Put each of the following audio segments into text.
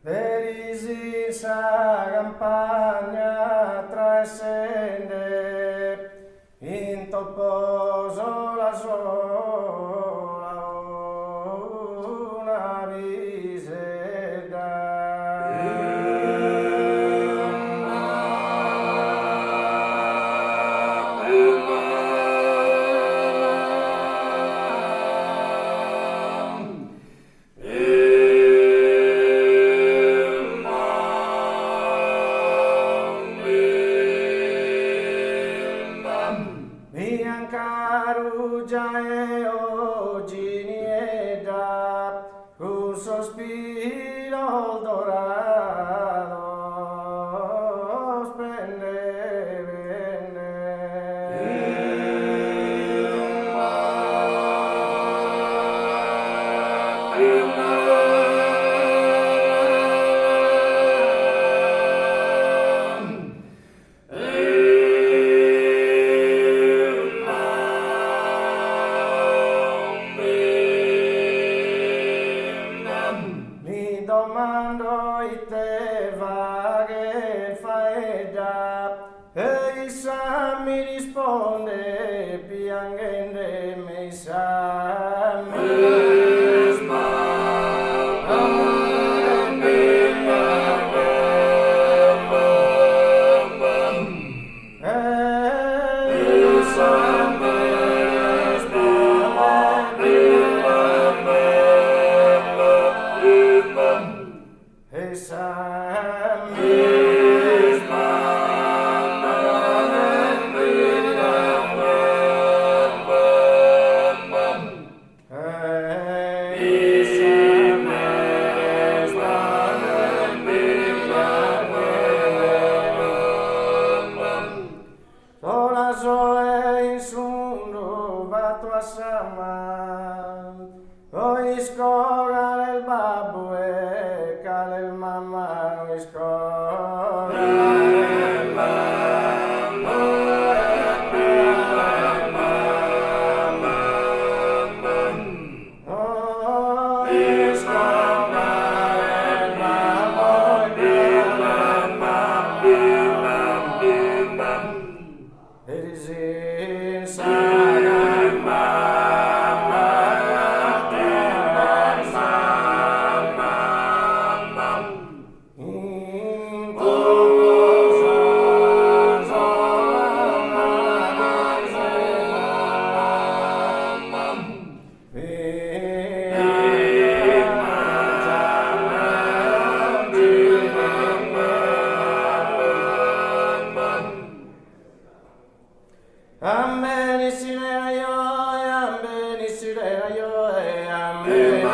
Derisi sa campagna tra essende in topo sola sola una viseda. Biancarugia e oggi nieda, un sospiro dorado spende Mi domando ite vaghe faeda e chissà mi risponde piangende me sa Sola soe in sundu vatu a sama, o iskoga el babu e cale il mamma o iskoga el mamma o iskoga el mamma Amen, Isirena yo, amen, Isirena yo, amen.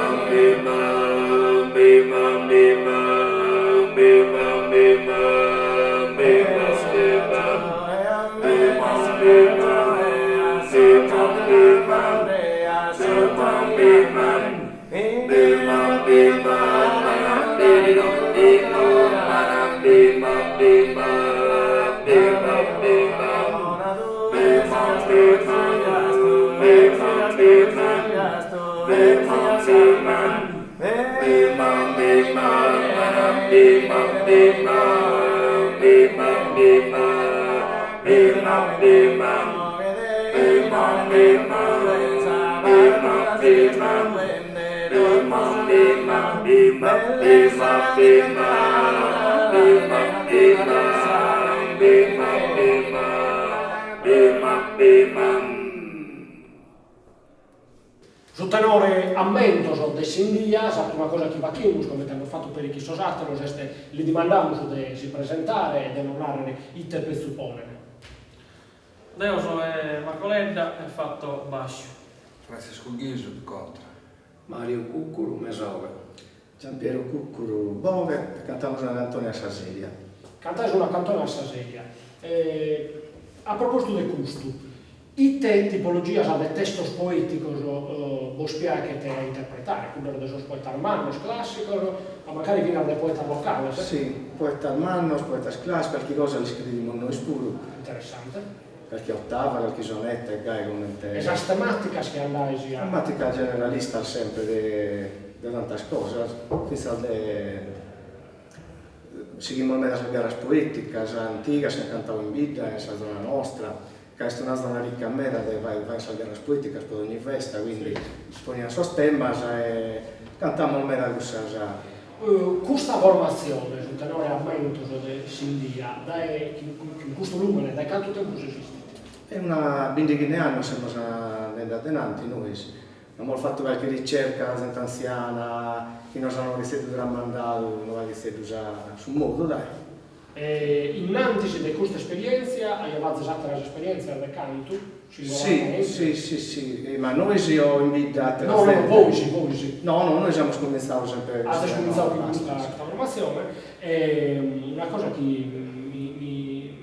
Su tenore ammentos de Sindias, a prima cosa che vachimus, come abbiamo fatto per i chissosatteros, li dimandamus de si presentare e de narrare ite per supponere. Io sono Marco Ledda e fatto Bascio. Francesco Ghiso, Contra. Mario Cuccuru, Mesove. Giampiero Cuccuru, Bove, cantamos una canzone a Saseria. Cantais una canzone a Saseria. A proposito de custo, ite tipologias de textos poéticos vos piacete a interpretare? Quello de esos poetas manos clásicos, o magari viene de poetas locales? Sì, poetas manos, poetas clásicos, qualche cosa li scrivimo noi pure. Interessante. Qualche ottava, qualche sonetta, gai come te. Esas temáticas que andais a... Temática generalista sempre de tantas cosas, quizás seguimos le garas poeticas antigas che cantavo in vita in questa zona nostra, che è una zona ricca a me, dove vai a garas poeticas per ogni festa, quindi poniamo sos temas e cantiamo me da questa. Questa formazione sul tenore aumento di Sindia, in questo numero, da quanto tempo esiste? È una 20 anni siamo andati avanti noi. Abbiamo fatto qualche ricerca gente anziana che non hanno ricevuto mandato, non hanno ricevuto sul modo, dai. Innanzi di questa esperienza, hai avuto altre esperienze da canto? Sì, ma noi si ho invitato. No, voi sì. No, noi siamo scommezzati sempre. Avete scommettato in questa formazione. Una cosa che mi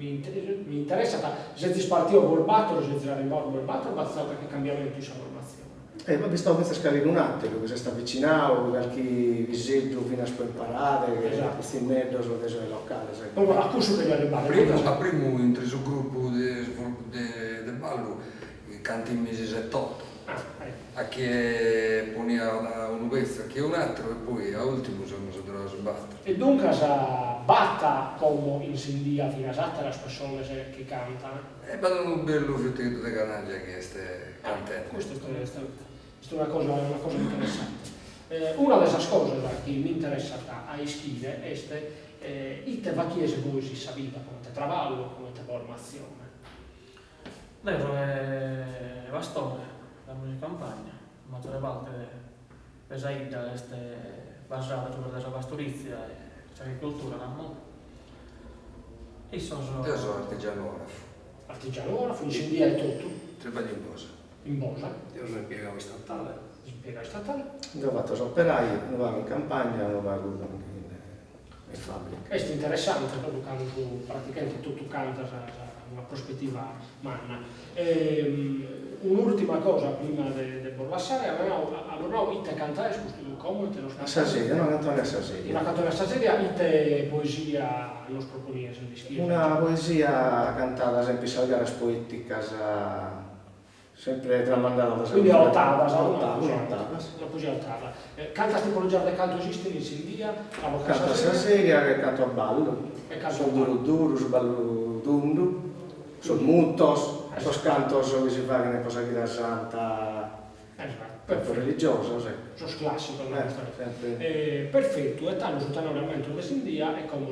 interessa, se ti spartito col battere, se ti arrivato col battere, ma sai perché cambiamento in questa formazione? Ma stavo pensando a scalare un attimo, che si sta avvicinando, qualche visetto fino a imparare, che questi nerdos sono dei locali. Poi a questo che gli arrivate? Primo in sul gruppo del ballo, canti in mesi 78. A chi poneva un pezzo, a chi un altro e poi a ultimo sono doveva sbattere. E dunque si batta come in Sindia fino a altre persone che cantano? E vado un bello frutto di canaglia che stai cantando. Questa è una cosa interessante. Una delle cose che mi interessa a ischire è ite va chiese voi si sapete come te traballo, come te formazione. Io sono bastone da musica campagna, la maggior parte pesaida è basata sulla pastorizia e l'agricoltura nel mondo. Io sono artigianografo. Artigianografo, in Sindia è tutto? Trebaglio in posa. In Bosa? Io sono impiegato statale. Impiega statale? Ho fatto operai, non vado in campagna, non vado in fabbrica. Questo è interessante, proprio quando praticamente tutto canta una prospettiva manna. Un'ultima cosa prima di borlassare, allora ite cantare, come te lo A Saseria, no, cantare a Saseria. Una canzone a Saseria, ite poesia nos proponies in dischi? Una poesia cantata, ad esempio, salgaras poeticas, sempre tramandata da Quindi a ottavas, una poesia a ottava. Canta tipologia di canto esiste in Sindia? Canto a Saseria, che canto a ballo. Sono duro duro, su ballo dundu, sono mutos, sono cantos che si fanno nella Posaglia Santa, per religioso, sì. Sono classico. Perfetto, e tanto sul tenore aumento di Sindia è come